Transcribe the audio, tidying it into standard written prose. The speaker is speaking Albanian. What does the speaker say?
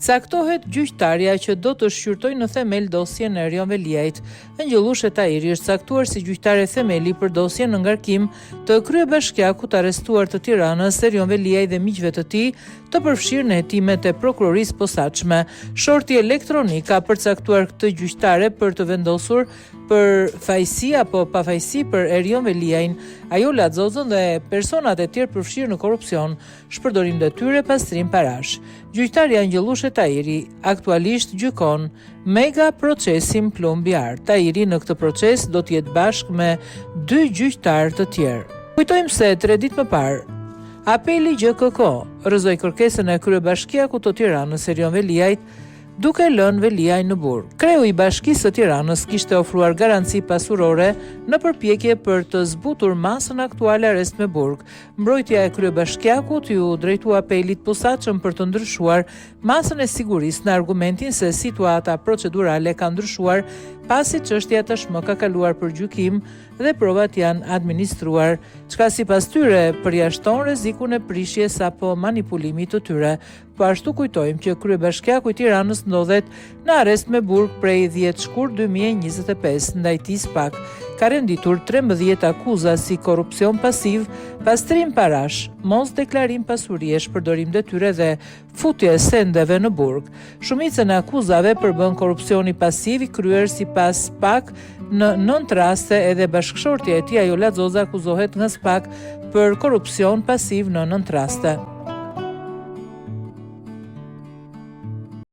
Caktohet gjyqtarja që do të shqyrtojë në themel dosjen e Erion Veliajt. Ngjëllushe Tahiri është caktuar si gjyqtare themeli për dosjen në ngarkim të kryebashkiakut arrestuar të Tiranës, Erion Veliaj dhe miqve të tij, të përfshirë në hetimet e prokurorisë posaçme. Shorti elektronik ka përcaktuar këtë gjyqtare për të vendosur për fajsi apo pafajsi për Erion Veliajn, Ajola Xozën dhe personat e tjerë përfshirë në korrupsion, shpërdorim detyre, pastrim parash. Gjyqtarja Ngjëllushe Tahiri aktualisht gjykon mega procesin plumbiar. Tahiri në këtë proces do të jetë bashkë me 2 gjyqtarë të tjerë. Kujtojmë se 3 ditë më parë, apeli GKK rrëzoi kërkesën e kryebashkiakut të Tiranës, Erion Veliajt, duke lënë Veliaj në burg. Kreu i Bashkisë së Tiranës kishte ofruar garanci pasurore në përpjekje për të zbutur masën aktuale arrest me burg. Mbrojtja e kryebashkiakut ju drejtua apelit posaçëm për të ndryshuar masën e sigurisë në argumentin se situata procedurale ka ndryshuar pasi çështja tashmë ka kaluar për gjykim dhe provat janë administruar, çka sipas tyre përjashton rrezikun e prishjes apo manipulimit të tyre. Po ashtu kujtojmë që kryebashkiaku i Tiranës ndodhet në arrest me burg prej 10 shkurt 2025, ndaj tij SPAK ka renditur 13 akuza si korrupsion pasiv, pastrim parash, mos deklarim pasurie, shpërdorim detyre dhe futje sendeve në burg. Shumicën e akuzave përbën korrupsioni pasiv i kryer sipas SPAK në 9 raste, edhe bashkëshortja e tij Ajola Xoza akuzohet nga SPAK për korrupsion pasiv në 9 raste.